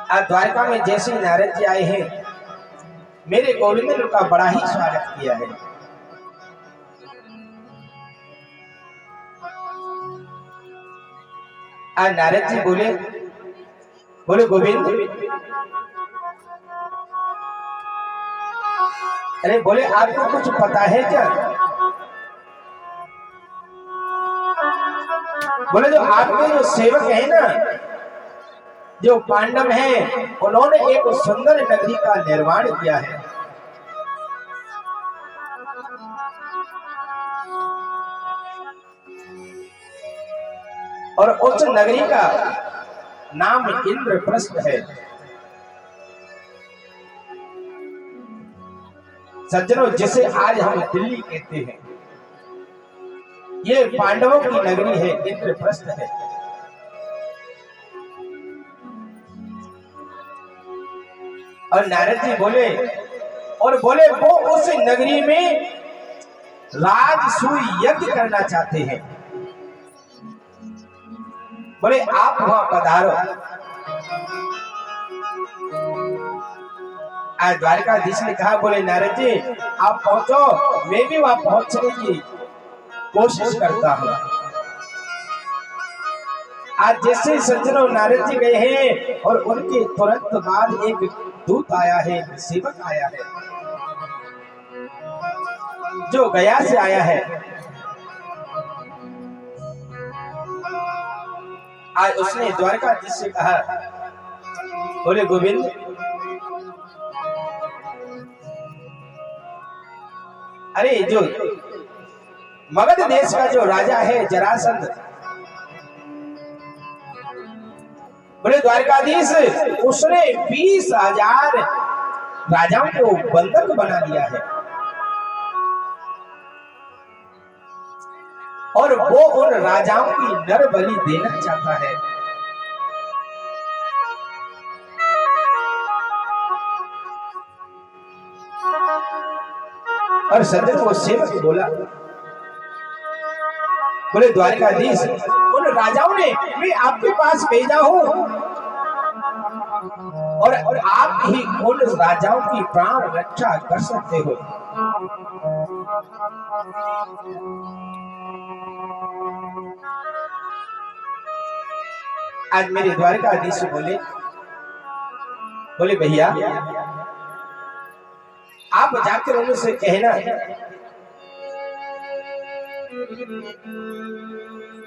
आज द्वारका में जैसे ही नारद जी आए हैं, मेरे गोविंद ने उनका बड़ा ही स्वागत किया है। आज नारद जी बोले गोविंद, अरे बोले आपको कुछ पता है क्या? बोले जो आपके जो सेवक है ना, जो पांडव हैं, उन्होंने एक सुंदर नगरी का निर्माण किया है और उस नगरी का नाम इंद्रप्रस्थ है। सज्जनों, जिसे आज हम दिल्ली कहते हैं, ये पांडवों की नगरी है, इंद्रप्रस्थ है। और नारद जी बोले वो उस नगरी में राजसूय यज्ञ करना चाहते हैं। बोले आप वहां पधारो। आज द्वारकाधीश ने कहा, बोले नारद जी आप पहुंचो, मैं भी वहां पहुंचने की कोशिश करता हूं। आज जैसे सज्जनों नारद जी गए हैं और उनके तुरंत बाद एक दूत आया है, सेवक आया है, जो गया से आया है। आज उसने द्वारकाधीश से कहा, बोले गोविंद, अरे जो मगध देश का जो राजा है जरासंध, बोले द्वारकाधीश, उसने 20,000 राजाओं को बंधक बना लिया है और वो उन राजाओं की नर बलि देना चाहता है। और सज्जन वो सेवक बोला, बोले द्वारकाधीश, उन राजाओं ने मैं आपके पास भेजा हूं और आप ही उन राजाओं की प्राण रक्षा कर सकते हो। आज मेरे द्वारकाधीश बोले भैया, आप जाकर उनसे कहना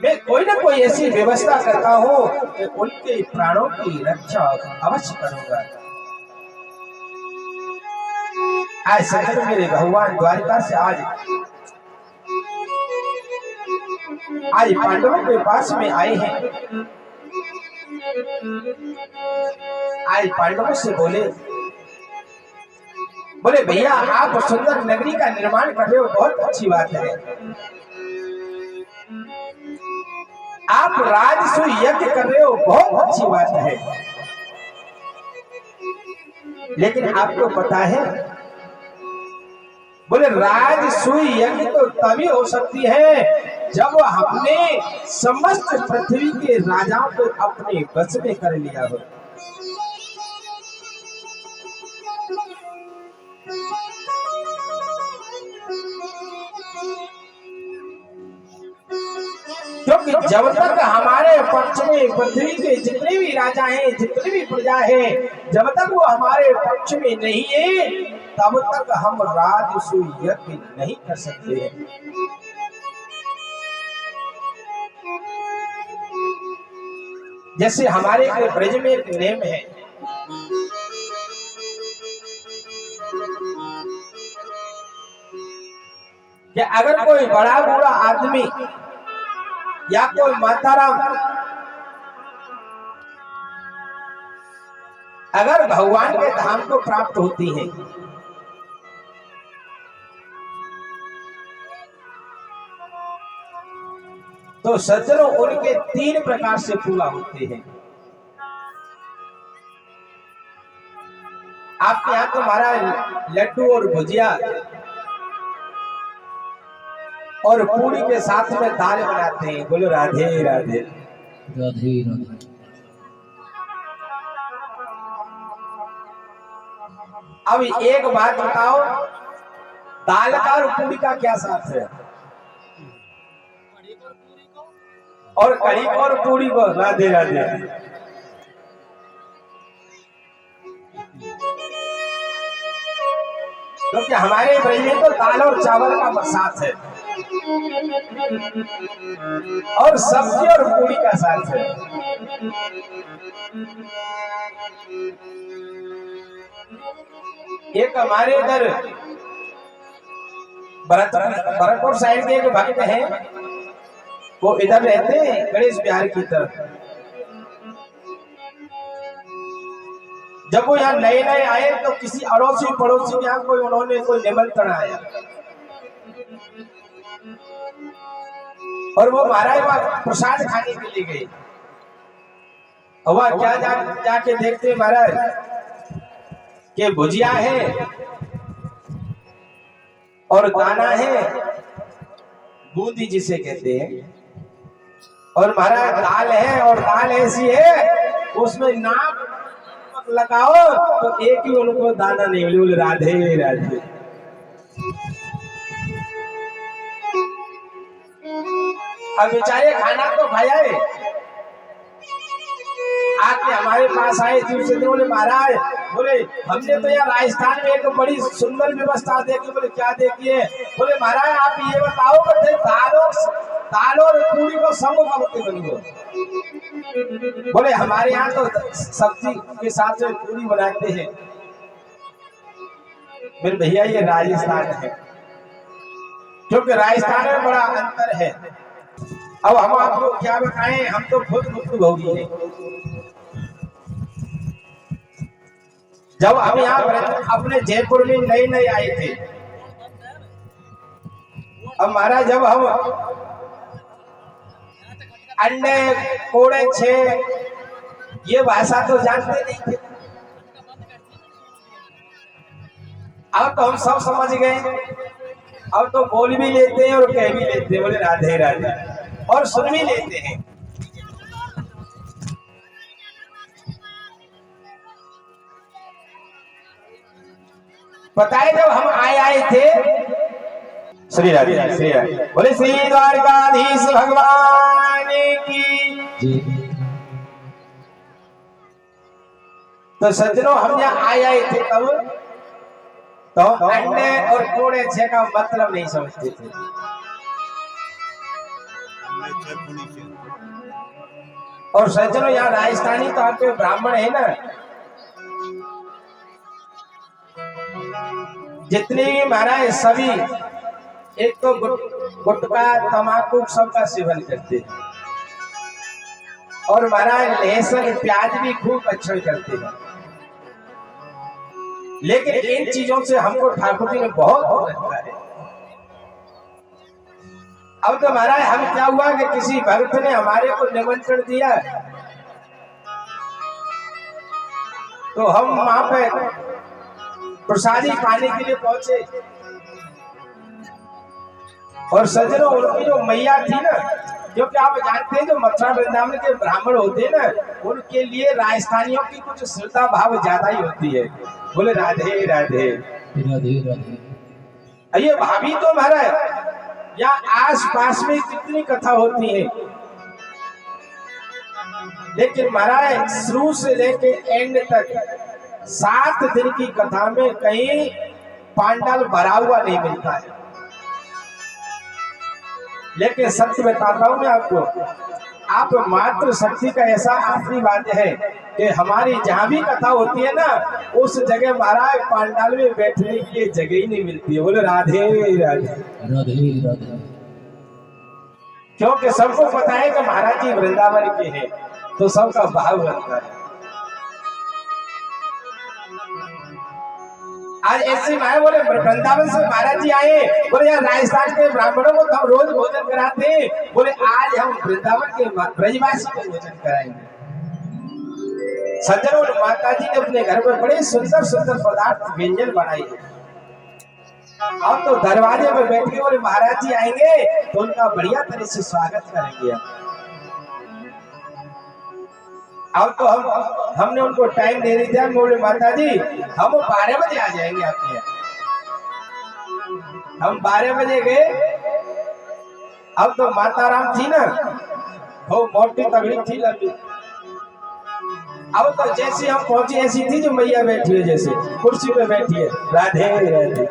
मैं कोई ना कोई ऐसी व्यवस्था करता हूं कि उनके प्राणों की रक्षा अवश्य करूंगा। आज सखर मेरे भगवान द्वारका से आज पांडवों के पास में आए हैं। आज पांडवों से बोले भैया, आप सुंदर नगरी का निर्माण कर रहे हो, बहुत अच्छी बात है। आप राजसूय यज्ञ कर रहे हो, बहुत अच्छी बात है। लेकिन आपको पता है, बोले राजसूय यज्ञ तो तभी हो सकती है जब हमने समस्त पृथ्वी के राजाओं को अपने बस में कर लिया हो। क्योंकि जब तक हमारे पक्ष में पृथ्वी के जितने भी राजा हैं, जितनी भी प्रजा है, जब तक वो हमारे पक्ष में नहीं है, तब तक हम राजसूय यज्ञ नहीं कर सकते हैं। जैसे हमारे ब्रज में एक नेम है, कि अगर कोई बड़ा बूढ़ा आदमी या कोई माताराम अगर भगवान के धाम को प्राप्त होती है, तो सज्जनों उनके 3 प्रकार से पूरा होते हैं। आपके यहाँ तो महाराज लड्डू और भुजिया और पूरी के साथ में दाल बनाते हैं। बोलो राधे राधे। राधे राधे। अब एक बात बताओ, दाल का और पूरी का क्या साथ है? और कढ़ी को और पूरी को। राधे राधे। क्योंकि हमारे ब्रज में तो दाल और चावल का साथ है और सब्जी और पूरी का साथ है। एक हमारे इधर भरतपुर साइड के एक भक्त हैं, वो इधर रहते हैं गणेश बिहार की तरफ। जब वो यहाँ नए नए आए तो किसी अड़ोसी पड़ोसी के यहाँ उन्होंने कोई निमंत्रण आया और वो महाराज वहां प्रसाद खाने के लिए गए। वहां क्या जाके देखते महाराज के भुजिया है और दाना है, बूंदी जिसे कहते हैं, और महाराज दाल है और दाल ऐसी है उसमें नाक लगाओ तो एक ही उनको दाना नहीं मिले। राधे राधे। अब बेचारे खाना तो खाया है, आके हमारे पास आए दूसरे दिन, बोले महाराज, बोले हमने तो यार राजस्थान में एक बड़ी सुंदर व्यवस्था देखी। बोले क्या देखी है? बोले महाराज आप ये बताओ कि दाल और पूरी को सब करते बनी हो। बोले हमारे यहाँ तो सब्जी के साथ में पूरी बनाते हैं। मेरे भैया ये राजस्थान है, क्योंकि राजस्थान में बड़ा अंतर है। अब हम आपको क्या बताएं, हम तो खुद भुक्तभोगी हैं। जब हम यहाँ अपने जयपुर में नए नए आए थे, अब महाराज जब हम अंडे कोड़े छे ये भाषा तो जानते नहीं थे, अब तो हम सब समझ गए। अब तो बोल भी लेते हैं और कह भी लेते हैं। बोले राधे राधे, और सुन भी लेते हैं। बताए जब हम आए थे, श्री राधे श्री राधे, बोले श्री द्वारकाधीश भगवान की। तो सज्जनों हम यहाँ आए थे तब तो अंडे और कोड़े छे का मतलब नहीं समझते थे। और सज्जनों यहाँ राजस्थानी तो आपके ब्राह्मण है ना, जितने भी महाराज सभी एक तो गुटखा तमाकू सबका सेवन करते हैं और महाराज लहसुन प्याज भी खूब अच्छा करते हैं। लेकिन इन चीजों से हमको ठाकुर जी ने बहुत रखा है। अब तो महाराज हम क्या हुआ कि किसी भक्त ने हमारे को निमंत्रण दिया तो हम वहां पे प्रसादी पाने के लिए पहुंचे। और सज्जनों उनकी जो मैया थी ना, क्योंकि आप जानते हैं जो मथुरा वृंदावन के ब्राह्मण होते हैं ना, उनके लिए राजस्थानियों की कुछ श्रद्धा भाव ज्यादा ही होती है। बोले राधे राधे राधे राधे। ये भाभी तो महाराज यहाँ आस पास में कितनी कथा होती है, लेकिन महाराज शुरू से लेके एंड तक 7 दिन की कथा में कहीं पांडाल भरा हुआ नहीं मिलता है। लेकिन सत्य बताता हूं मैं आपको, आप मात्र शक्ति का ऐसा आशीर्वाद है कि हमारी जहां भी कथा होती है ना, उस जगह महाराज पांडाल में बैठने के लिए जगह ही नहीं मिलती है। बोले राधे राधे राधे राधे। क्योंकि सबको पता है कि महाराज जी वृंदावन के हैं, तो सबका भाव बनता है। आज ऐसे महाराज बोले वृंदावन से महाराज जी आए, बोले यार राजस्थान के ब्राह्मणों को तो हम रोज भोजन कराते हैं, बोले आज हम वृंदावन के ब्रजवासी को भोजन कराएंगे। सज्जनों माता जी ने अपने घर में बड़े सुंदर सुंदर पदार्थ व्यंजन बनाए। अब तो दरवाजे पर बैठ के बोले महाराज जी आएंगे तो उनका बढ़िया तरह से स्वागत करेंगे। अब तो हमने उनको टाइम दे दिया, बोले माता जी हम 12 बजे आ जाएंगे आपके यहाँ। हम 12 बजे गए। अब तो माता राम थी ना, वो मोटी तगड़ी थी, लंबी। अब तो जैसे हम पहुंचे ऐसी थी जो मैया बैठी है, जैसे कुर्सी पे बैठी है। राधे राधे।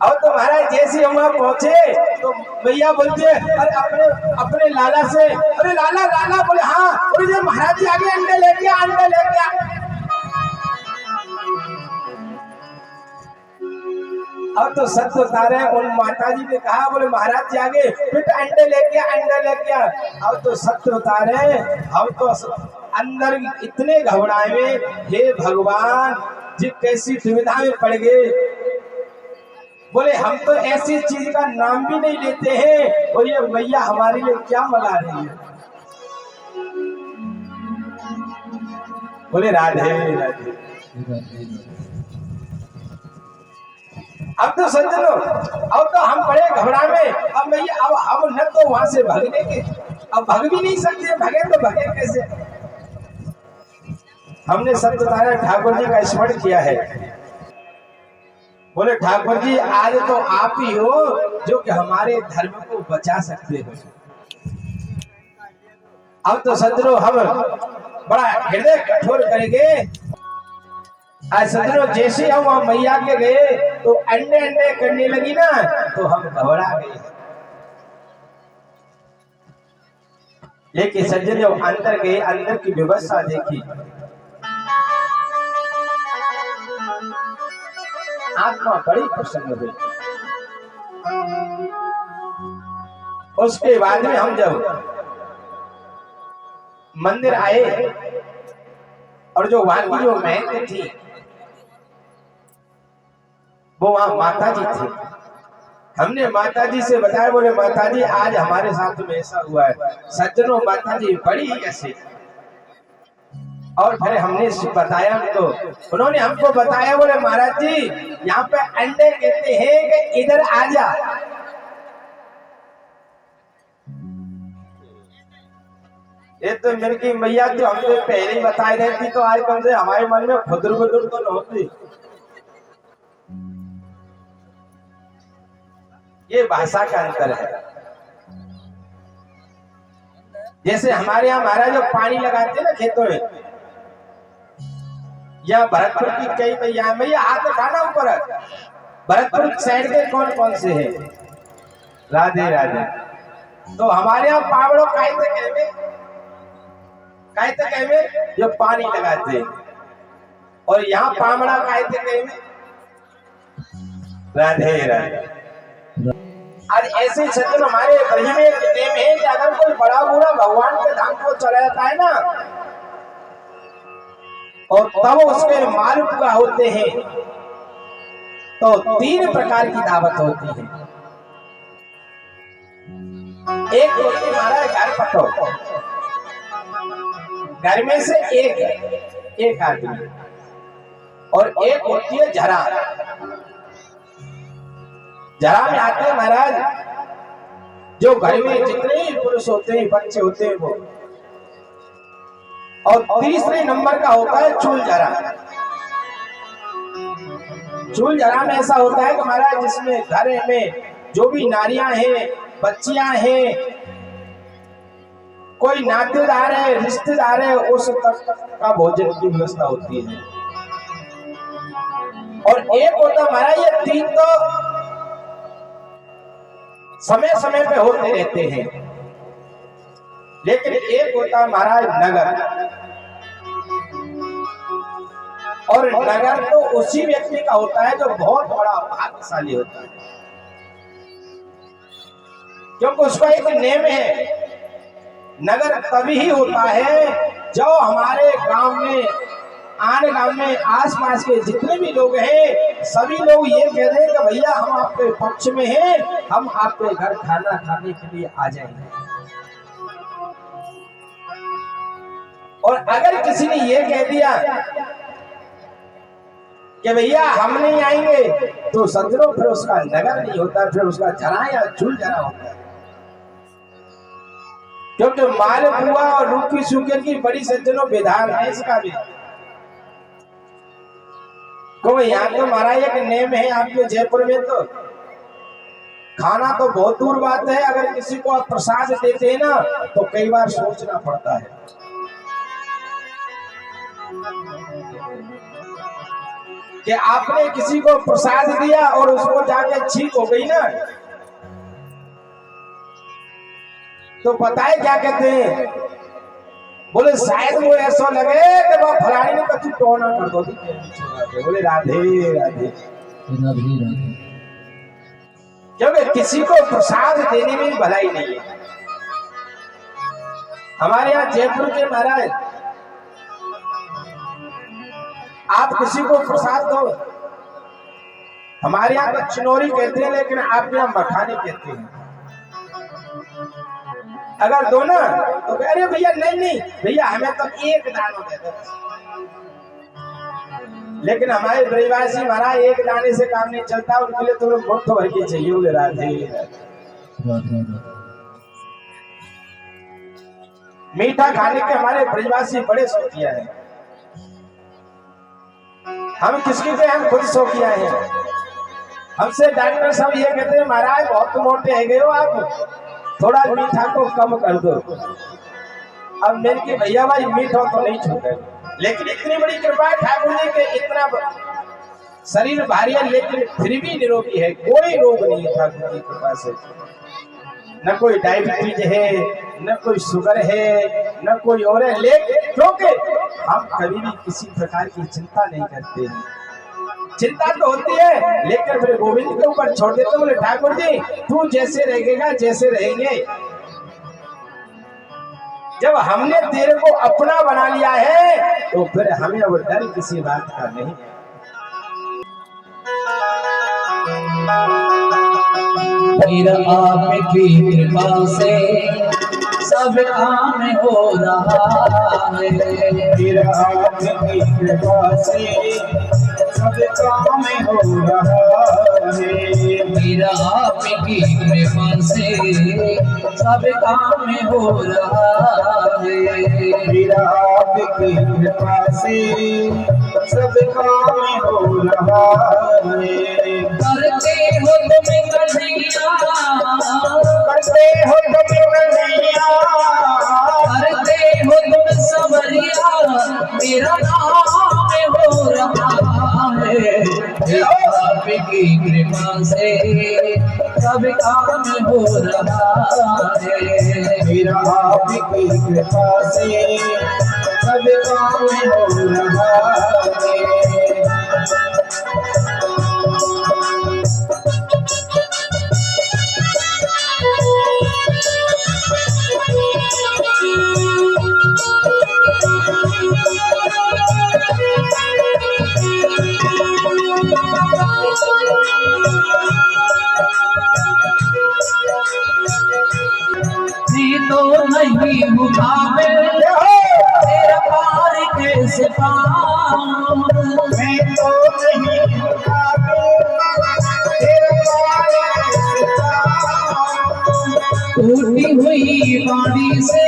अब तो महाराज जैसे हम वहां पहुंचे तो मैया बोलती है, अरे अपने अपने लाला से, अरे लाला लाला, बोले हाँ। बोले महाराज जी आगे अंडे लेके आ, अंडे लेके आ। अब तो सत्य उतारे उन माता जी ने कहा, बोले महाराज जी आगे बेटा अंडे लेके आ, अंडे लेके आ। अब तो सत्य उतारे, हम तो अंदर इतने घबराए में, हे भगवान जी कैसी दुविधा में पड़ गए। बोले हम तो ऐसी चीज का नाम भी नहीं लेते हैं, और ये मैया हमारे लिए क्या मंगा रही है। बोले राधे राधे। अब तो सज्जनो, अब तो हम बड़े घबरा में। अब मैया, अब हम न तो वहां से भागने के, अब भाग भी नहीं सकते, भागे तो भागे कैसे। हमने सत्यनारायण ठाकुर जी का स्मरण किया है। बोले ठाकुर जी आज तो आप ही हो जो कि हमारे धर्म को बचा सकते हो। अब तो सज्जनों हम बड़ा हृदय कठोर करेंगे। आज सज्जनों जैसे हम वहां मैया के गए तो अंडे अंडे करने लगी ना, तो हम घबरा गए। लेकिन सज्जनों अंदर गए, अंदर की व्यवस्था देखी, आत्मा बड़ी प्रसन्न हुई। उसके बाद में हम जब मंदिर आए और जो वहां की जो महंत थी वो वहां माता जी थी। हमने माता जी से बताया, बोले माता जी आज हमारे साथ में ऐसा हुआ है। सज्जनों माता जी बड़ी ही ऐसे, और फिर हमने बताया उनको, उन्होंने हमको बताया, बोले महाराज जी यहाँ पे अंडे कहते हैं कि इधर आ जा। ये तो मेरे की मैया जो हमसे पहले ही बताई रहती तो आज कम से हमारे मन में खुदर बुदर तो न होती। ये भाषा का अंतर है। जैसे हमारे यहाँ महाराज जो पानी लगाते हैं ना खेतों में, या भरतपुर की कई मैया, मैया हाथ उठाना ऊपर। भरतपुर साइड के कौन कौन से हैं? राधे राधे। तो हमारे यहाँ पावड़ो कहते कहवे जो पानी लगाते, और यहाँ पामड़ा कहते कहवे। राधे राधे। आज ऐसे क्षेत्र हमारे ब्रज में एक नेम है कि अगर कोई बड़ा बूढ़ा भगवान के धाम को चला जाता है ना, और तब उसके माल पूरा होते हैं तो 3 प्रकार की दावत होती है। एक होती हमारा घर पटो, घर में से एक आदमी, और एक होती है झरा। झरा में आते हैं महाराज जो घर में जितने पुरुष होते हैं, बच्चे होते हैं वो। और तीसरे नंबर का होता है चूल झरा। चूल झरा में ऐसा होता है कि महाराज जिसमें घर में जो भी नारियां हैं, बच्चियां हैं, कोई नातेदार है, रिश्तेदार है, उस तक का भोजन की व्यवस्था होती है। और एक होता महाराज, ये 3 तो समय समय पे होते रहते हैं। लेकिन एक होता महाराज नगर, और नगर तो उसी व्यक्ति का होता है जो बहुत बड़ा भाग्यशाली होता है, क्योंकि उसका एक नेम है। नगर तभी ही होता है जो हमारे गांव में, आने गांव में आसपास के जितने भी लोग हैं, सभी लोग ये कह रहे हैं कि भैया हम आपके पक्ष में हैं, हम आपके घर खाना खाने के लिए आ जाएंगे। और अगर किसी ने ये कह दिया कि भैया हम नहीं आएंगे, तो सज्जनों फिर उसका नगर नहीं होता, फिर उसका झरा या चूल झरा होता है। क्योंकि माल पुआ और रूखी शुगर की बड़ी सज्जनों विधान है इसका भी। तो यहाँ तो महाराज एक नेम है आपके जयपुर में, तो खाना तो बहुत दूर बात है, अगर किसी को आप प्रसाद देते हैं ना तो कई बार सोचना पड़ता है कि आपने किसी को प्रसाद दिया और उसको जाके ठीक हो गई ना, तो पता है क्या कहते हैं, बोले शायद वो ऐसा लगे कि वो फलानी ने कछु टोना कर दो, बोले राधे राधे राधे राधे। क्योंकि किसी को प्रसाद देने में भलाई नहीं है। हमारे यहाँ जयपुर के महाराज, आप किसी को प्रसाद दो, हमारे यहाँ तो चिनोरी कहते हैं लेकिन आप यहाँ मखानी कहते हैं, अगर दो ना तो अरे भैया नहीं नहीं भैया हमें तो एक दाना दे दो। लेकिन हमारे ब्रजवासी महाराज एक दाने से काम नहीं चलता, उनके लिए तुम्हें मुट्ठ भर के चाहिए। बोले राधे मीठा खाने के हमारे ब्रजवासी बड़े शौकिया हैं। हम किसके थे, हम खुद शौकिया हैं। हमसे डॉक्टर सब ये कहते हैं महाराज बहुत मोटे है गए हो आप, थोड़ा मीठा को कम कर दो। अब मेरे के भैया भाई मीठा तो नहीं छूटे, लेकिन इतनी बड़ी कृपा है ठाकुर जी के, इतना शरीर भारी है लेकिन फिर भी निरोगी है, कोई रोग नहीं है ठाकुर की कृपा से। न कोई डायबिटीज है, न कोई शुगर है, न कोई और है, लेकिन क्योंकि हम कभी भी किसी प्रकार की चिंता नहीं करते हैं। चिंता तो होती है लेकिन मेरे गोविंद के ऊपर छोड़ देते। बोले ठाकुर जी तू जैसे रहेगा जैसे रहेंगे, जब हमने तेरे को अपना बना लिया है तो फिर हमें अब डर किसी बात का नहीं। फिर आपकी कृपा से सब काम हो रहा है, फिर आपकी कृपा से सब काम हो रहा है, फिर आपकी कृपा से सब काम हो रहा है, फिर आपकी कृपा से सब काम हो रहा है। करते हो तुम कन्हैया, करते हो तुम कन्हैया, करते हो तुम संवरिया, मेरा नाम हो रहा है। आपकी कृपा से सब काम हो रहा है, फिर आपकी कृपा से सब काम हो रहा है। तो नहीं मुकाबले तेरा पार कैसे पाऊं, मैं तो नहीं मुकाबले तेरा पार कैसे पाऊं, टूटी हुई बाड़ी से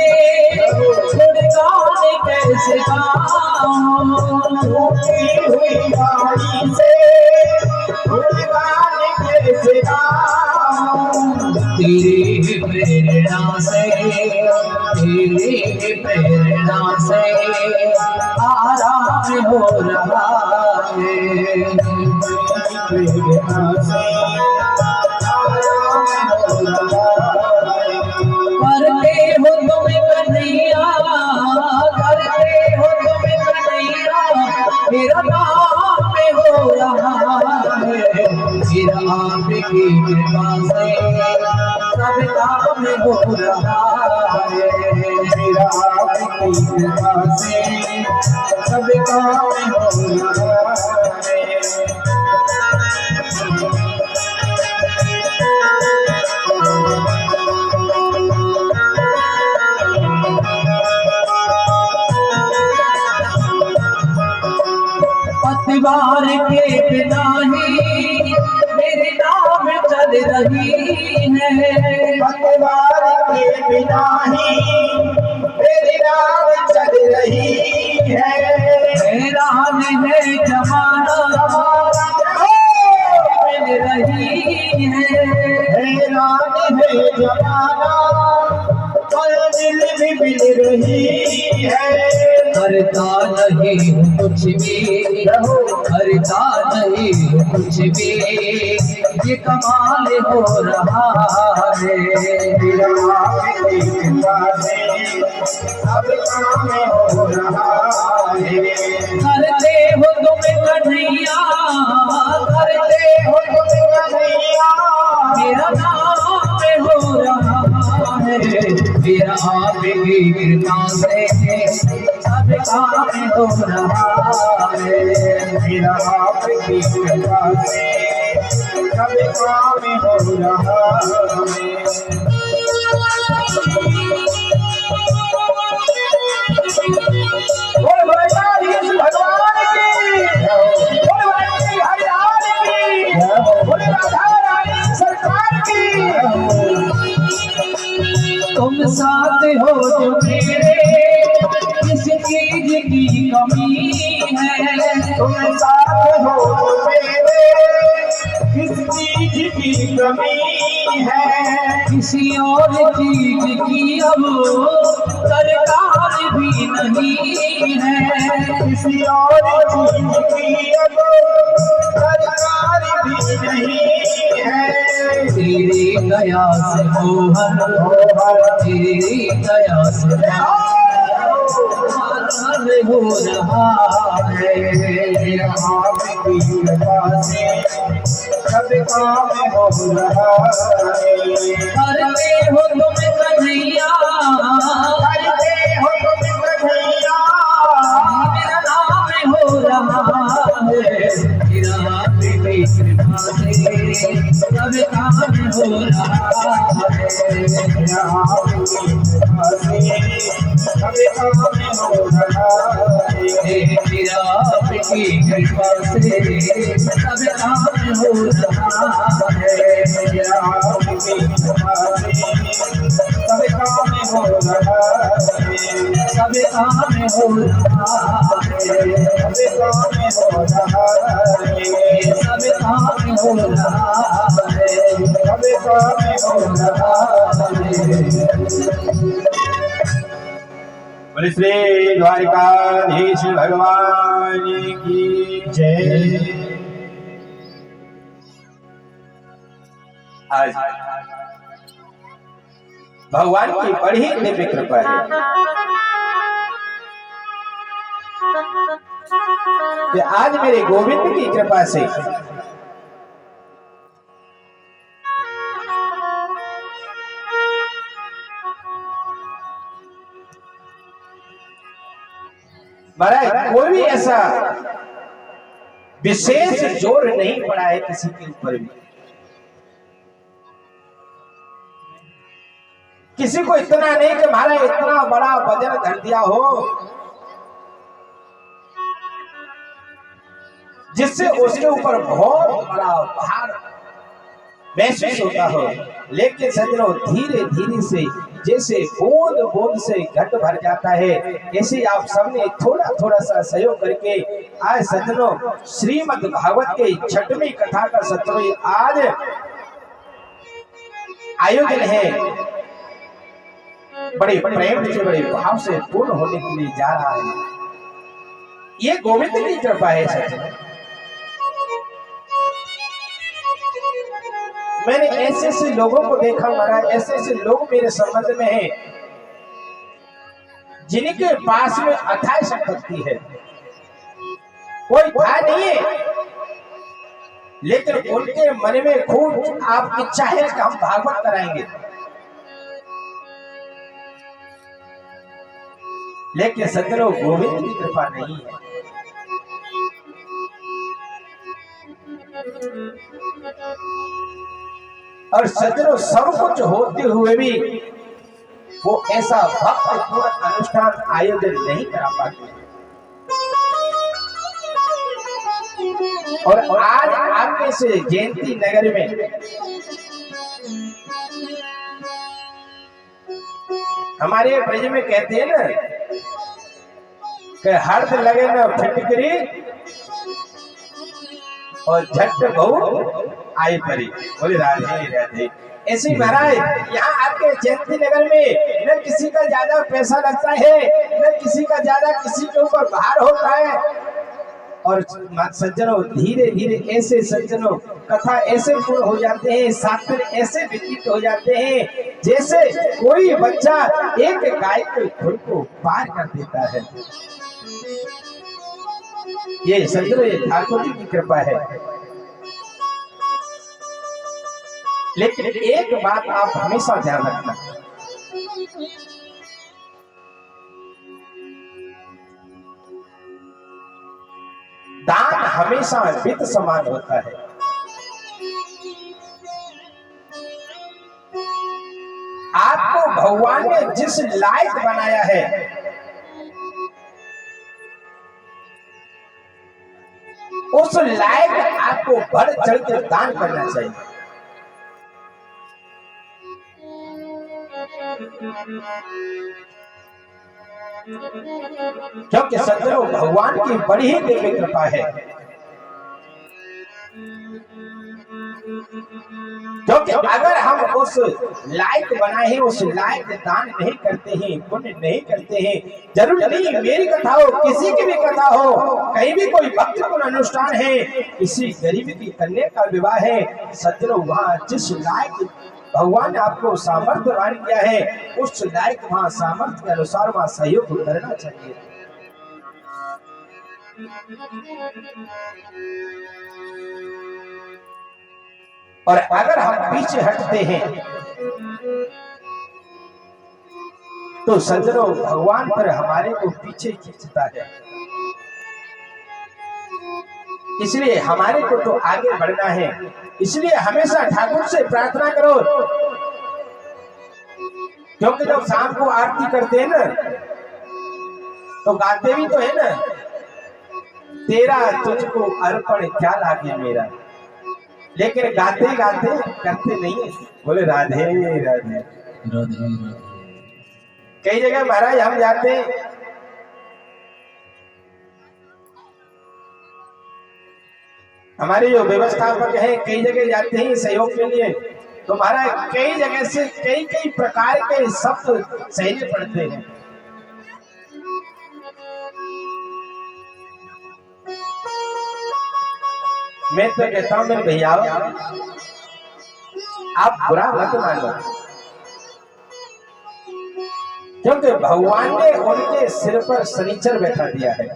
छुटकारे कैसे पाऊं, टूटी हुई बाड़ी से छुटकारे कैसे पाऊं। तेरी प्रेरणा से, तेरी प्रेरणा से आराम हो रहा है, प्रेरणा से आराम हो रहा है। करते हो तुम कन्हैया, करते हो तुम कन्हैया, मेरा नाम हो रहा है। फिर आपकी कृपा से सब काम हो रहा है, फिर आपकी कृपा से सब काम हो रहा है। पतवार के बिना ही मेरे नाम चल रही है, पतवार के बिना ही मेरी राह चल रही है। हैरान है जमाना मिल रही है। हैरान है जमाना पर दिल भी मिल रही है। करता नहीं हूँ कुछ भी, करता नहीं हूँ कुछ भी, ये कमाल हो रहा है। मेरा आपकी कृपा से सब काम हो रहा है। करते हो तुम कन्हैया, करते हो तुम कन्हैया, मेरा नाम हो रहा है। मेरा आपकी कृपा से सब काम हो रहा है। मेरा आपकी कृपा से सब काम हो रहा है। बोल भगवान की, बोल हरियाण की, बोल राधा रानी सरकार की। तुम साथ हो जो मेरे, किस चीज की कमी है। तुम साथ हो मेरे, किस चीज की कमी है। किसी और चीज की अब सरकार भी नहीं है। किसी और चीज की अब सरकार भी नहीं है। तेरी दया से मोहन, तेरी दया से हो रहा है। आपकी कृपा से सब काम हो रहा है। करते हो तुम कन्हैया, करते हो तुम कन्हैया, मेरा नाम हो रहा है। मेरा आपकी कृपा से सब काम हो रहा है। मेरा आपकी कृपा से सब काम हो रहा है। मेरा आपकी कृपा से सब काम हो रहा है। मेरा आपकी कृपा से सब काम हो रहा है। सब काम हो रहा है। सब काम हो रहा है। सब काम हो रहा है। सब काम हो रहा है। बोले श्री द्वारिकाधीश भगवान की जय। आज भगवान की बड़ी दिव्य कृपा है कि आज मेरे गोविंद की कृपा से महाराज कोई भी ऐसा विशेष जोर नहीं पड़ा है किसी के ऊपर भी। किसी को इतना नहीं कि महाराज इतना बड़ा वजन धर दिया हो जिससे उसके ऊपर बहुत बड़ा भार महसूस होता हो। लेकिन सज्जनों धीरे धीरे से जैसे बूंद बूंद से घट भर जाता है, ऐसे आप सबने थोड़ा थोड़ा सा सहयोग करके आज सज्जनों श्रीमद् भागवत के 6वीं कथा का 17वीं आज आयोजन है। बड़े प्रेम से बड़े भाव से पूर्ण होने के लिए जा रहा है। ये गोविंद की कृपा है सज्जनों। मैंने ऐसे ऐसे लोगों को देखा महाराज, ऐसे ऐसे लोग मेरे संबंध में हैं जिनके पास में अथाह संपत्ति है, कोई था नहीं है, लेकिन उनके मन में खूब आप इच्छा है कि हम भागवत कराएंगे। लेकिन सज्जनों गोविंद की कृपा नहीं है। और सज्जनों सब कुछ होते हुए भी वो ऐसा भक्तिपूर्ण अनुष्ठान आयोजन नहीं करा पाते। और आज आपके से जयंती नगर में हमारे ब्रज में कहते हैं ना कि हर्द लगे न फिटकरी और झट बहु आई परी। बोले राधे राधे। ऐसे ही महाराज यहाँ आपके जयंती नगर में न किसी का ज्यादा पैसा लगता है, न किसी का ज्यादा किसी के ऊपर भार होता है। और सज्जनों धीरे धीरे ऐसे सज्जनों कथा ऐसे पूर्ण हो जाते हैं, शास्त्र ऐसे विकसित हो जाते हैं जैसे कोई बच्चा एक गाय के खुर को पार कर देता है। ये सज्जनों ये ठाकुर जी की कृपा है। लेकिन एक बात आप हमेशा ध्यान रखना, दान हमेशा वित्त समान होता है। आपको भगवान ने जिस लायक बनाया है उस लायक आपको बढ़ चढ़ कर दान करना चाहिए। क्योंकि सज्जनों भगवान की बड़ी ही दिव्य कृपा है। क्योंकि अगर हम उस लायक बनाए, उस लायक दान नहीं करते हैं, पुण्य नहीं करते हैं, जरूर नहीं मेरी कथा हो, किसी की भी कथा हो, कहीं भी कोई भक्तिपूर्ण अनुष्ठान है, किसी गरीब की कन्या का विवाह है, सज्जनों वहां जिस लायक भगवान ने आपको सामर्थ्य प्रदान किया है उस लायक वहां सामर्थ्य के अनुसार वहां सहयोग करना चाहिए। और अगर हम पीछे हटते हैं तो सज्जनों भगवान पर हमारे को पीछे खींचता है। इसलिए हमारे को तो आगे बढ़ना है। इसलिए हमेशा ठाकुर से प्रार्थना करो, क्योंकि जब शाम को आरती करते हैं ना तो गाते भी तो है ना, तेरा तुझको अर्पण क्या लागे मेरा, लेकिन गाते गाते करते नहीं है। बोले राधे राधे राधे राधे। कई जगह महाराज हम जाते हैं, हमारे जो व्यवस्थापक हैं कई जगह जाते हैं सहयोग के लिए, तो महाराज कई जगह से कई कई प्रकार के शब्द सहने पड़ते हैं। मैं तो कहता हूं मेरे भैया आप बुरा मत मानो, क्योंकि भगवान ने उनके सिर पर शनिचर बैठा दिया है,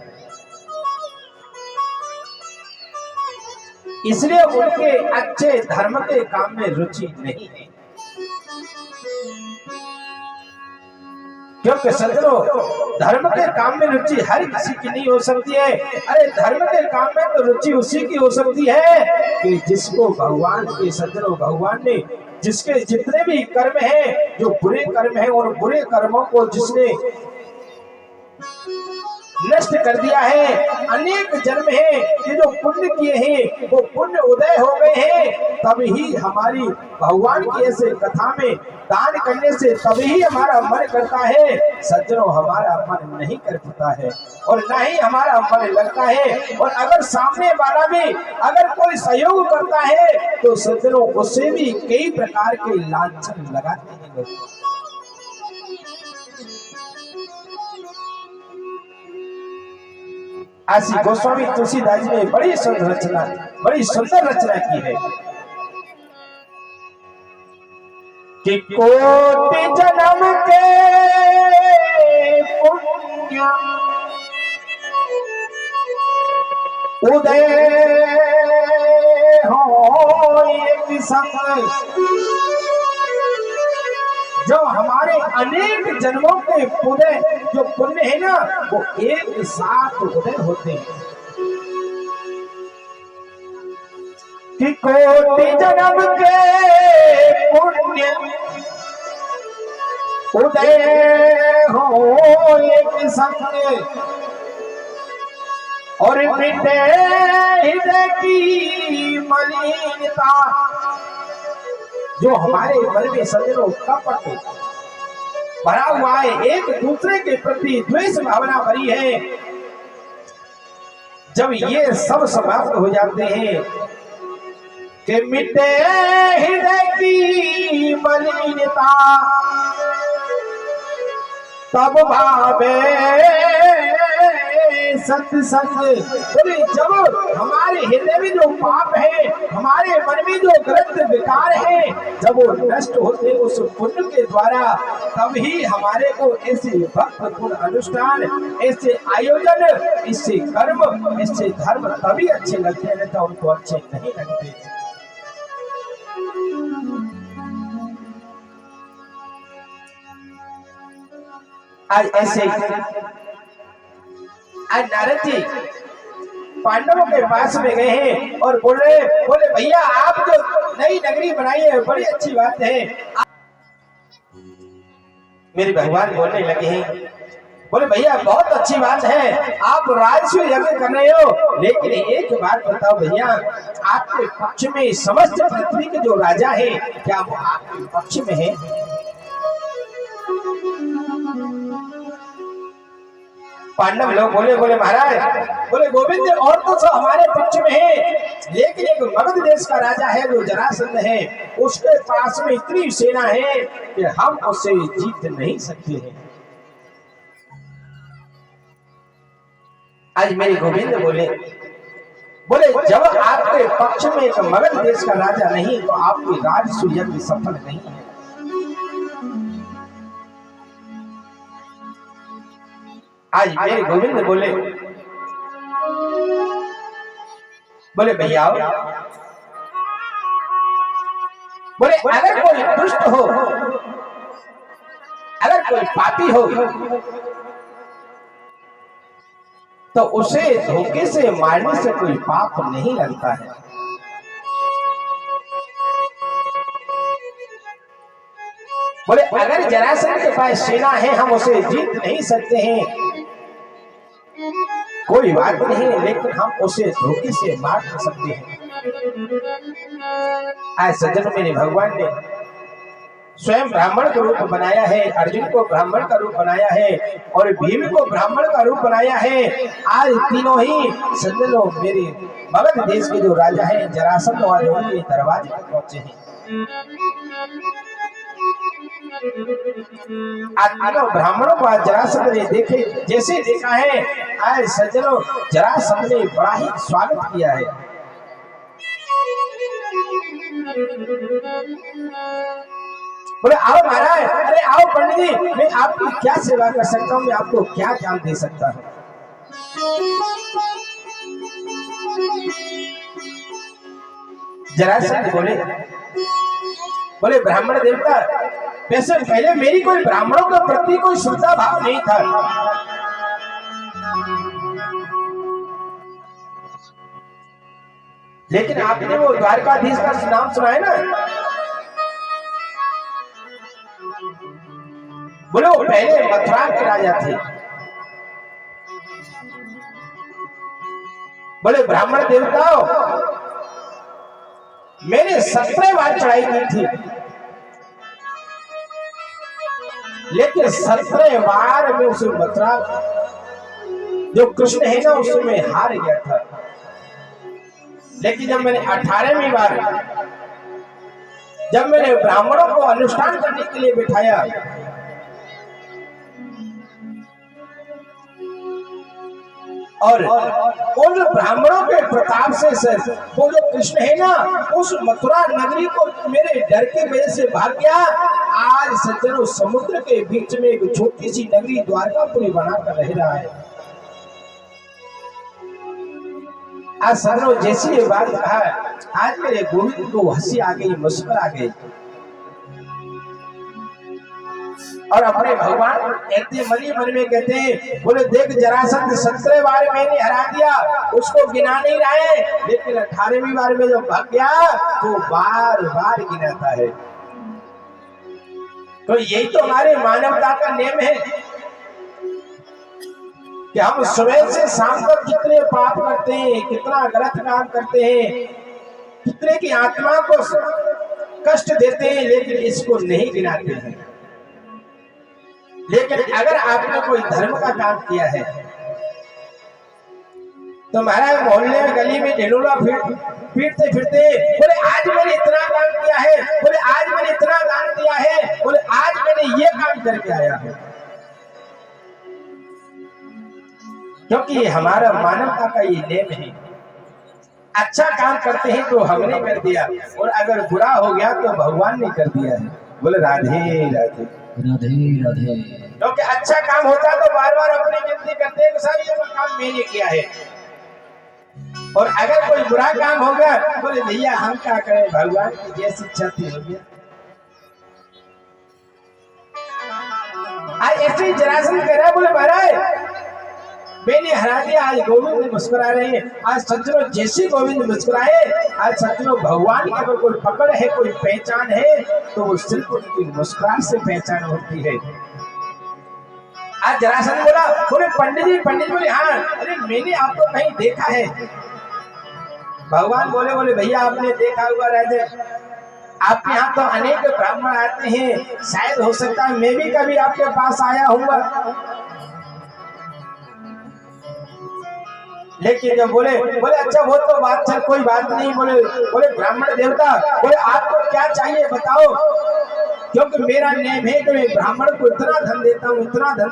इसलिए उनके अच्छे धर्म के काम में रुचि नहीं है। क्योंकि सज्जनों धर्म के काम में रुचि हर किसी की नहीं हो सकती है। अरे धर्म के काम में तो रुचि उसी की हो सकती है कि जिसको भगवान के सज्जनों भगवान ने जिसके जितने भी कर्म हैं, जो बुरे कर्म हैं, और बुरे कर्मों को जिसने नष्ट कर दिया है, अनेक जन्म हैं कि जो पुण्य किए हैं वो पुण्य उदय हो गए हैं, तब ही हमारी भगवान की ऐसे कथा में दान करने से तभी ही हमारा मन करता है। सज्जनों हमारा मन नहीं कर पाता है और ना ही हमारा मन लगता है। और अगर सामने वाला भी अगर कोई सहयोग करता है तो सज्जनों उससे भी कई प्रकार के लांछन लगाते हैं। ऐसी गोस्वामी तुलसीदास जी ने बड़ी सुंदर रचना की है कि कोटि जन्म के पुण्य उदय हो एक संग, जो हमारे अनेक जन्मों के उदय जो पुण्य है ना वो एक साथ उदय होते हैं। कि कोटि जन्म के पुण्य उदय हो एक संग, और मिटे हृदय की मलिनता, जो हमारे मन में सज्जनों कपट भरा हुआ है, एक दूसरे के प्रति द्वेष भावना भरी है। जब ये सब समाप्त हो जाते हैं कि मिटे हृदय की मलिनता, तब भावे सत्संग। बोले जब हमारे हृदय में जो पाप है, हमारे मन में जो ग्रंथ विकार है, जब वो नष्ट होते उस पुण्य के द्वारा, तभी हमारे को ऐसे भक्त पूर्ण अनुष्ठान, ऐसे आयोजन, इससे कर्म, इससे धर्म तभी अच्छे लगते हैं, नहीं तो उनको अच्छे नहीं लगते। आज ऐसे आज नारद जी पांडवों के पास में गए हैं और बोले भैया आप जो नई नगरी बनाई है बड़ी अच्छी बात है। मेरे भगवान बोलने लगे हैं, बोले भैया बहुत अच्छी बात है, आप राजस्व यज्ञ कर रहे हो, लेकिन एक बात बताओ भैया, आपके पक्ष में समस्त पृथ्वी के जो राजा है, क्या वो आपके पक्ष में है? पांडव लोग बोले महाराज, बोले गोविंद और तो सब हमारे पक्ष में है, लेकिन एक मगध देश का राजा है जो जरासंध है, उसके पास में इतनी सेना है कि हम उसे जीत नहीं सकते हैं। आज मेरे गोविंद बोले जब आपके पक्ष में एक मगध देश का राजा नहीं, तो आपकी राजस्व यज्ञ सफल नहीं है। आज मेरे गोविंद बोले भैया, बोले अगर कोई दुष्ट हो, अगर कोई पापी हो, तो उसे धोखे से मारने से कोई पाप नहीं लगता है। बोले अगर जरासंध के पास सेना है, हम उसे जीत नहीं सकते हैं, कोई बात नहीं, लेकिन हम उसे धोखे से मार सकते हैं। आज सज्जन मेरे भगवान ने स्वयं ब्राह्मण का रूप बनाया है, अर्जुन को ब्राह्मण का रूप बनाया है और भीम को ब्राह्मण का रूप बनाया है। आज तीनों ही सज्जनों मेरे मगध देश के जो राजा हैं, जरासंध वाले, उनके दरवाजे पर पहुंचे हैं। आज तीनों ब्राह्मणों को आज जरासंध ने देखे, जैसे देखा है, आज सज्जनों जरासंध ने बड़ा ही स्वागत किया है। बोले आओ महाराज, अरे आओ पंडित जी, मैं आपकी क्या सेवा कर सकता हूँ, मैं आपको क्या ज्ञान दे सकता हूँ? जरासंध बोले ब्राह्मण देवता, वैसे पहले मेरी कोई ब्राह्मणों के प्रति कोई श्रद्धा भाव नहीं था, लेकिन आपने वो द्वारकाधीश का नाम सुना है ना? बोले वो पहले मथुरा के राजा थे। बोले ब्राह्मण देवताओं, मैंने 17 बार चढ़ाई की थी, लेकिन 17 बार में उसे मथुरा जो कृष्ण है ना, उससे मैं हार गया था। लेकिन जब मैंने 18वीं बार जब मैंने ब्राह्मणों को अनुष्ठान करने के लिए बिठाया, और उन ब्राह्मणों के प्रताप से वो जो कृष्ण है ना, उस मथुरा नगरी को मेरे डर की वजह से भाग गया। आज सज्जनों समुद्र के बीच में एक छोटी सी नगरी द्वारकापुरी बनाकर रह रहा है। आज सज्जनों जैसी ये बात कहा, आज मेरे गोविंद को हंसी आ गई, मुस्कुरा आ गई, और अपने भगवान कहते मन में कहते हैं, बोले देख जरासंध 17 बार मैंने हरा दिया, उसको गिना नहीं रहा है, लेकिन 18वीं बार में जब भाग गया तो बार बार गिनाता है। तो यही तो हमारे मानवता का नियम है कि हम सुबह से शाम तक कितने पाप करते हैं, कितना गलत काम करते हैं, कितने की आत्मा को कष्ट देते हैं, लेकिन इसको नहीं गिनाते हैं। लेकिन अगर आपने कोई धर्म का काम किया है तो महाराज मोहल्ले में गली में ढिंडोरा पीटते फिरते बोले आज मैंने इतना काम किया है, बोले आज मैंने इतना दान दिया है, बोले आज मैंने ये काम करके आया है। क्योंकि ये हमारा मानवता का ये नेम है। अच्छा काम करते हैं तो हमने कर दिया, और अगर बुरा हो गया तो भगवान ने कर दिया है। बोले राधे राधे राधे राधे। क्योंकि अच्छा काम होता तो बार बार अपनी गिनती करते हैं कि साहब ये काम मैंने किया है, और अगर कोई बुरा काम हो गया बोले भैया हम क्या करें, भगवान की जैसी इच्छा थी हो गया। आज ऐसे ही जरासंध कह रहा है, बोले महाराज मैंने हरा दिया। आज गोविंद मुस्कुरा रहे हैं, आज सज्जनों जैसे गोविंद मुस्कुराए, आज सज्जनों भगवान की अगर कोई पकड़ है, कोई पहचान है तो वो सिर्फ उनकी मुस्कुराहट से पहचान होती है। आज जरासंध बोला, बोले पंडित जी बोले हाँ, अरे मैंने आपको कहीं देखा है। भगवान बोले, बोले भैया आपने देखा हुआ राधे, आपके यहाँ तो अनेक ब्राह्मण आते हैं, शायद हो सकता है मैं भी कभी आपके पास आया हूँ। लेकिन जब बोले अच्छा वो तो बात है, कोई बात नहीं। बोले ब्राह्मण देवता, बोले आपको क्या चाहिए बताओ, क्योंकि मेरा नेम है कि मैं ब्राह्मण को इतना धन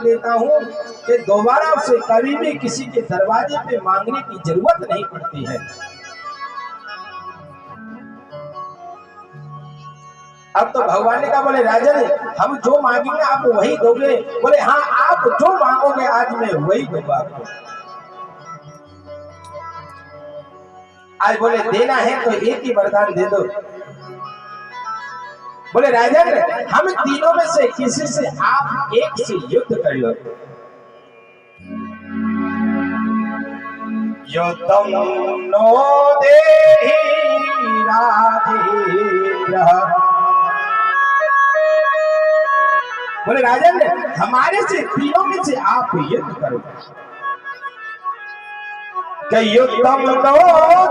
देता हूँ कि दोबारा उसे कभी भी किसी के दरवाजे पे मांगने की जरूरत नहीं पड़ती है। अब तो भगवान ने कहा, बोले राजन हम जो मांगेंगे आप वही दोगे। बोले हाँ, आप जो मांगोगे आज मैं वही दूंगा आपको। आज बोले देना है तो एक ही वरदान दे दो। बोले राजन हम तीनों में से किसी से आप एक से युद्ध कर लो। युद्धम नो देहि राधेन्द्र। बोले राजन हमारे से तीनों में से आप युद्ध करो। युद्धम नो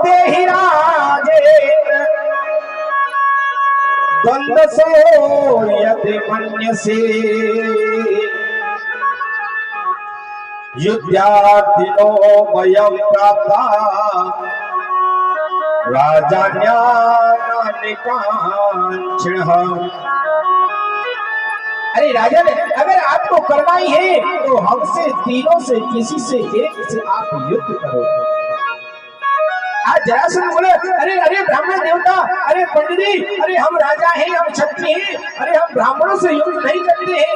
देहि राजेन्द्र द्वंद्व सो यदि मन्यसे। युद्धार्थिनो वयं प्राप्ता राजान्यानिकांक्षिणः। अरे राजन अगर आपको करना ही है तो हमसे तीनों से किसी से एक से आप युद्ध करो। आज जरासंध बोले, अरे ब्राह्मण देवता, अरे पंडित जी, अरे हम राजा हैं, हम क्षत्रिय हैं, अरे हम ब्राह्मणों से युद्ध नहीं करते हैं।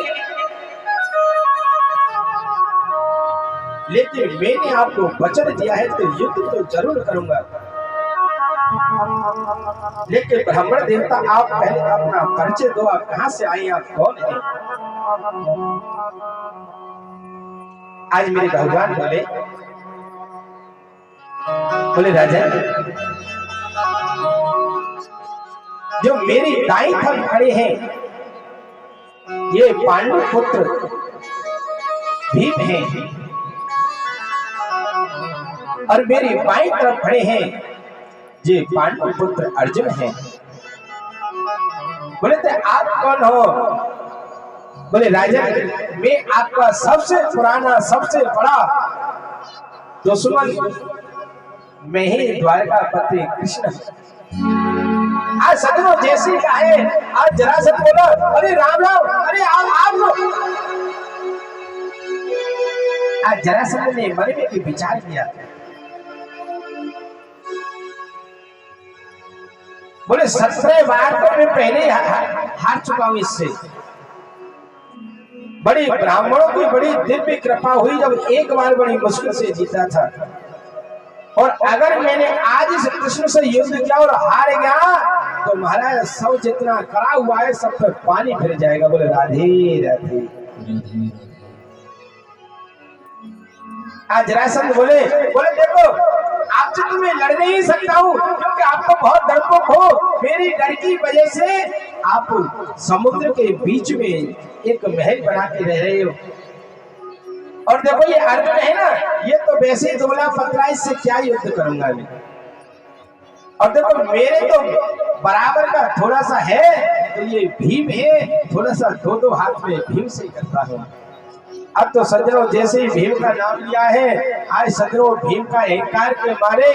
लेकिन मैंने आपको वचन दिया है तो युद्ध तो जरूर करूंगा। लेकिन ब्राह्मण देवता आप पहले अपना परिचय दो, आप कहां से आए, आप कौन हैं? आज मेरे भगवान बोले राजा जो मेरी दाई तरफ खड़े हैं ये पांडु पुत्र भीम हैं, और मेरी बाई तरफ खड़े हैं ये पांडु पुत्र अर्जुन हैं। बोले तो आप कौन हो? बोले राजा मैं आपका सबसे पुराना सबसे बड़ा दुश्मन मैं ही द्वारकापति कृष्ण। आज सदनों जैसे का है, आज जरासंध बोला, अरे राम राम, अरे आप आज जरासंध ने मन में विचार किया। बोले 17 बार तो मैं पहले हार चुका हूं इससे। बड़ी ब्राह्मणों की बड़ी दिव्य कृपा हुई जब एक बार बड़ी मुश्किल से जीता था, और अगर मैंने आज इस कृष्ण से युद्ध किया और हार गया तो महाराज सब जितना कड़ा हुआ है सब पर पानी फिर जाएगा। बोले राधे राधे। आज जरासंध बोले देखो आपसे तो मैं लड़ नहीं सकता हूँ क्योंकि आपको बहुत डरपोक हो। मेरी डर की वजह से आप समुद्र के बीच में एक महल बना के रह रहे हो, और देखो ये अर्जुन है ना, ये तो वैसे ही दुबला पतला, इससे क्या युद्ध करूंगा मैं। और देखो मेरे तो बराबर का थोड़ा सा है तो ये भीम है, थोड़ा सा दो दो हाथ में भीम से करता है। अब तो सज्जनों जैसे ही भीम का नाम लिया है, आज सज्जनों भीम का अहंकार के मारे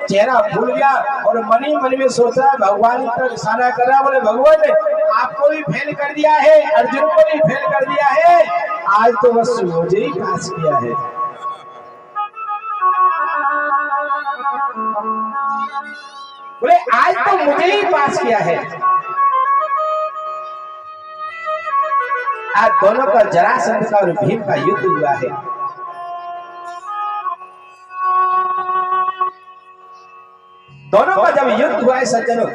चेहरा भूल गया और मन ही मन में सोच रहा है, भगवान का इशारा कर रहा है, बोले भगवान आपको भी फेल कर दिया है, अर्जुन को भी फेल कर दिया है, आज तो बस मुझे ही पास किया है। बोले आज तो मुझे ही पास किया है। आज दोनों का जरासंध का और भीम का युद्ध हुआ है। दोनों का जब युद्ध हुआ है सज्जनों,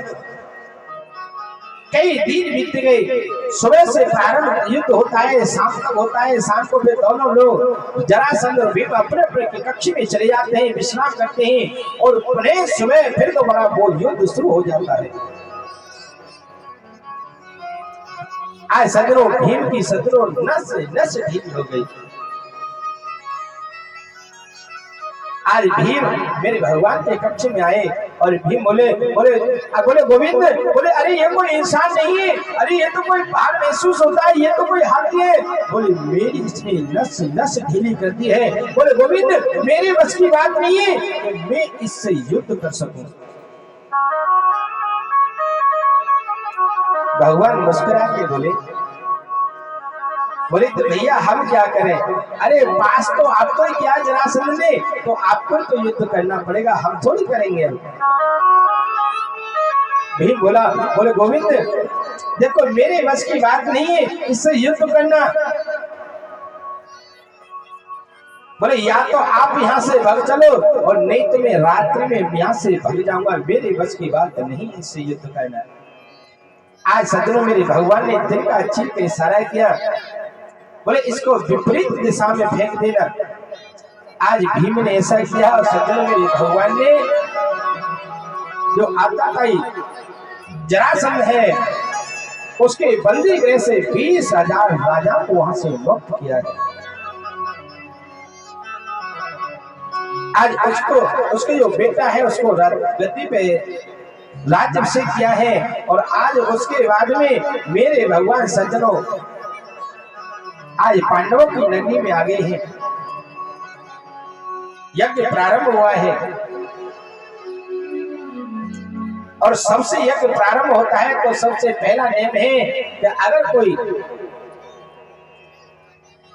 कई दिन बीत गए। सुबह से प्रारंभ युद्ध होता है, शाम तक होता है। शाम को फिर दोनों लोग जरासंध और भीम अपने अपने कक्ष में चले जाते हैं, विश्राम करते हैं और पुनः सुबह फिर दोबारा वो युद्ध शुरू हो जाता है। आज सज्जनों भीम की सज्जनों नस नस ढीली हो गई। आज भीम मेरे भगवान के कक्ष में आए और भीम बोले गोविंद, बोले अरे ये कोई इंसान नहीं है, अरे ये तो कोई भार महसूस होता है, ये तो कोई हाथी है। बोले मेरी इसने नस नस ढीली कर दी है। बोले गोविंद मेरे बस की बात नहीं है कि मैं इससे युद्ध कर सकूं। भगवान मुस्कुरा के बोले तो भैया हम क्या करें, अरे पास तो आपको ही क्या जरासंध ने, तो आपको तो युद्ध करना पड़ेगा, हम थोड़ी करेंगे। भीम बोले गोविंद देखो मेरे बस की बात नहीं है इससे युद्ध करना। बोले या तो आप यहाँ से भाग चलो और नहीं तो मैं रात्रि में यहाँ से भाग जाऊंगा, मेरे बस की बात नहीं इससे युद्ध करना। आज सज्जनों मेरे भगवान ने दिल का अच्छी का इशारा किया, बोले इसको विपरीत दिशा में फेंक देना। आज भीम ने ऐसा किया और सज्जनों मेरे भगवान ने जो आताताई जरासंध है उसके बंदी गृह से 20,000 राजा को वहां से मुक्त किया है। आज उसको जो बेटा है उसको गद्दी पे राज्याभिषेक किया है और आज उसके बाद में मेरे भगवान सज्जनों आज पांडवों की नगरी में आ गए हैं। यज्ञ प्रारंभ हुआ है और सबसे यज्ञ प्रारंभ होता है तो सबसे पहला नियम है कि अगर कोई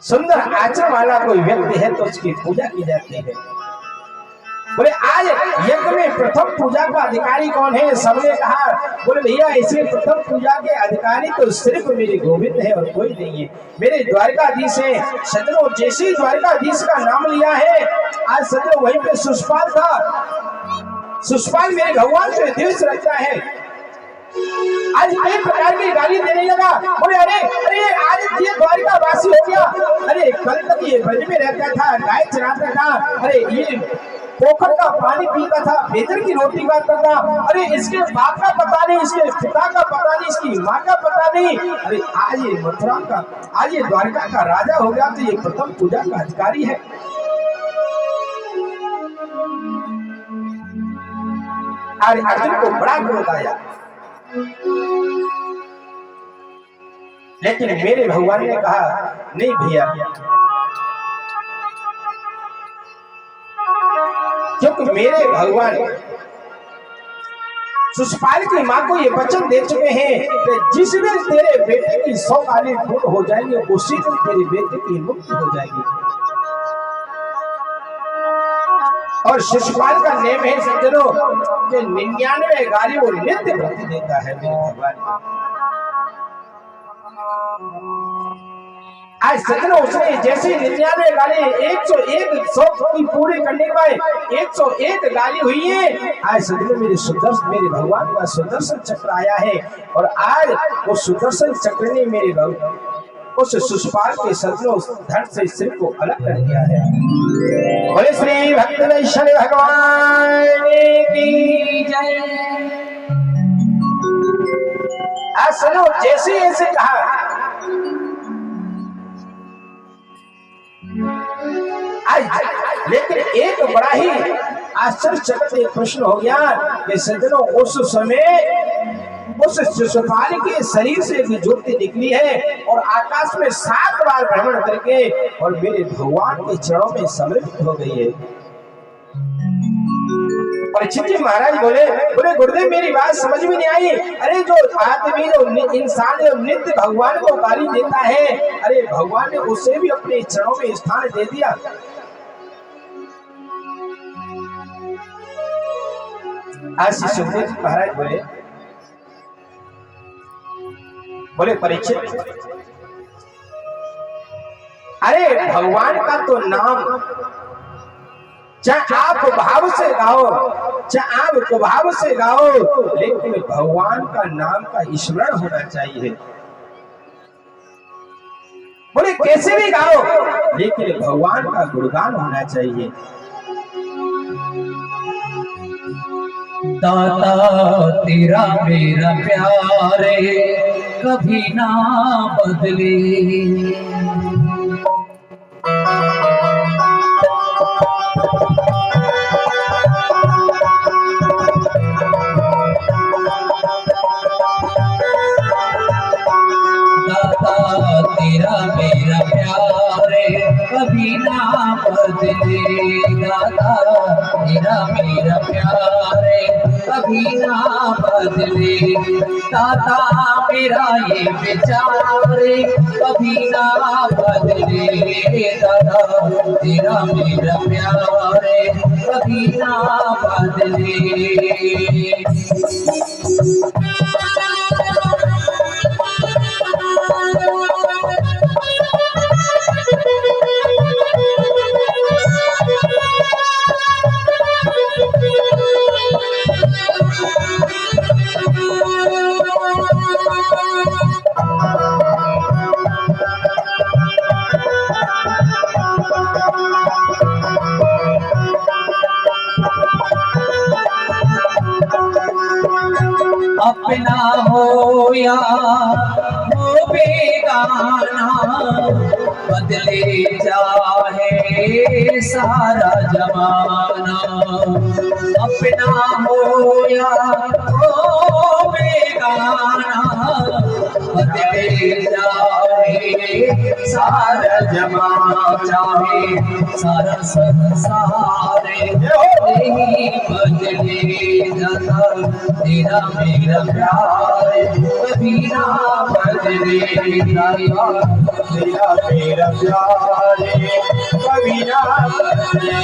सुंदर आचरण वाला कोई व्यक्ति है तो उसकी पूजा की जाती है। बोले आज यज्ञ में प्रथम पूजा का अधिकारी कौन है? सबने कहा बोले भैया इसमें प्रथम पूजा के अधिकारी तो सिर्फ मेरे गोविंद है और कोई नहीं है, मेरे द्वारकाधीश है। सज्जनों जैसे द्वारकाधीश का नाम लिया है आज सज्जनों वहीं पे सुषपाल था। सुषपाल मेरे भगवान से द्वेष रखता है, आज कई प्रकार की गाली देने लगा। बोले अरे आज ये द्वारिका वासी हो गया, अरे कल तक ये ब्रज में रहता था, गाय चराता था, अरे ये पोखर का पानी पीता था, बेदर की रोटी खाता था, अरे इसके बाप का पता नहीं, इसके पिता का पता नहीं, इसकी माँ का पता नहीं, अरे आज ये मथुरा का, आज ये द्वारका का राजा हो गया तो ये प्रथम पूजा का अधिकारी है। आज अर्जुन को बड़ा क्रोध आया, लेकिन मेरे भगवान ने कहा नहीं भैया, क्योंकि मेरे भगवान सुषपाल की मां को ये वचन दे चुके हैं कि जिस दिन तेरे बेटे की 100 गाली पूर्ण हो जाएंगे उसी दिन तेरे बेटे की मुक्ति हो जाएगी। और शिशुपाल का नेम है सज्जनों कि 99 गाली वो नित्य प्रति देता है मेरे भगवान को। आज सज्जनों उसने जैसे 99 गाली 101 100 की पूरी करने के बाद 101 गाली हुई है। आज सज्जनों मेरे भगवान का सुदर्शन चक्र आया है और आज वो सुदर्शन चक्र ने मेरे भगवान उस सुषपाल के सज्जनों धड़ से सिर को अलग कर दिया है। बोले श्री भक्तवैष्णव भगवान की जय। आज सुनो जैसे ऐसे कहा, लेकिन एक बड़ा ही आश्चर्यचकित एक प्रश्न हो गया कि सज्जनों उस समय उस शिशुपाल के शरीर से भी ज्योति निकली है और आकाश में 7 बार भ्रमण करके और मेरे भगवान के चरणों में समर्पित हो गई है। परीक्षित जी महाराज बोले गुरुदेव मेरी बात समझ में नहीं आई। अरे जो आदमी जो इंसान जो नित्य भगवान को गाली देता है, अरे भगवान ने उसे भी अपने चरणों में स्थान दे दिया। आज सुखदेव जी महाराज बोले परीक्षित, अरे भगवान का तो नाम चाहे आप भाव से गाओ, चाहे आप कुभाव से गाओ, लेकिन भगवान का नाम का स्मरण होना चाहिए। बोले कैसे भी गाओ, लेकिन भगवान का गुणगान होना चाहिए। दाता तेरा मेरा प्यारे कभी ना बदले, तेरा मेरा प्यारे कभी ना बदले, दादा तेरा मेरा प्यारे कभी ना बदले, दादा मेरा ये विचारे कभी ना बदले, दादा तेरा मेरा प्यारे कभी ना बदले। अपना हो या हो बेगाना, बदले चाहे सारा जमाना। अपना हो या हो बेगाना, बदले चाहे सारा जमाना, चाहे सारा संसार नहीं बदले, दादा तेरा मेरा प्यार कभी ना बदले, दादा तेरा मेरा प्यार कभी ना बदले।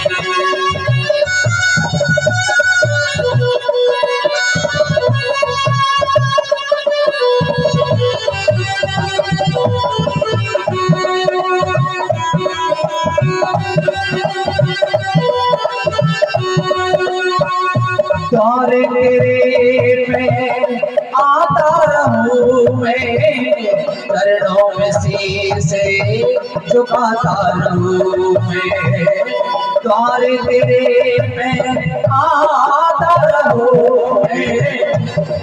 द्वारे तेरे में आता रहूं मैं, चरणों में शीश झुकाता रहूं मैं, द्वारे तेरे में आता रहूं मैं,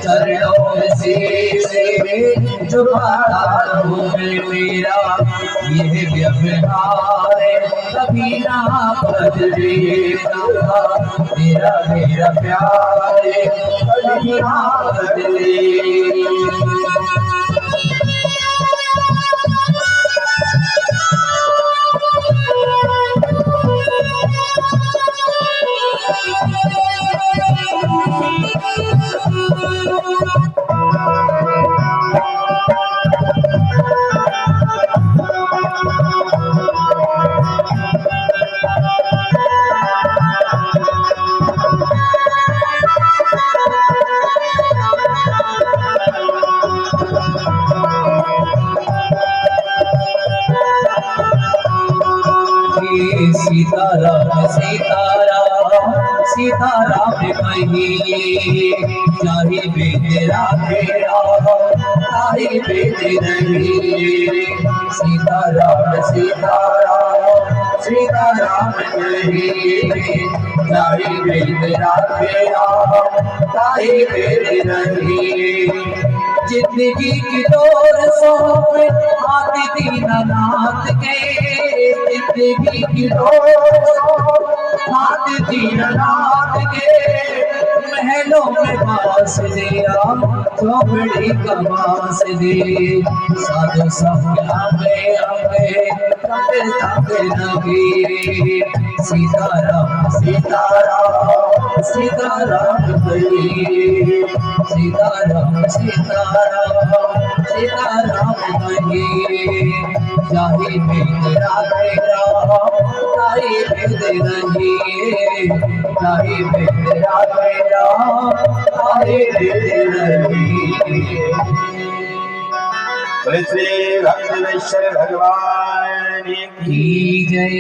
चरणों में शीश झुकाता रहूं मैं। मेरा ये व्यवहार कभी ना बदले, तेरा मेरा प्यार कभी ना बदले। सीताराम सीताराम सीताराम कहिए, चाहे बेतेरा तेरा चाहे बेते नहीं। सीताराम सीताराम सीताराम कहिए, चाहे बेतेरा तेरा चाहे बेते नहीं। जिंदगी की डोर सौंप हाथ दीनानाथ के, जिंदगी की डोर हाथ दीनानाथ के, महलों में बास दिया चौबड़ी का बास दे साधु सब आगे आगे तबे तबे लगे सीताराम सीताराम सीताराम कहिए सीताराम सीताराम सीताराम कहिए चाहे भेद राधे राम चाहे भेद रहिए चाहे भेद राधे राम चाहे भेद रहिए। बोले श्री भक्तवेश्वर भगवान की जय।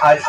आज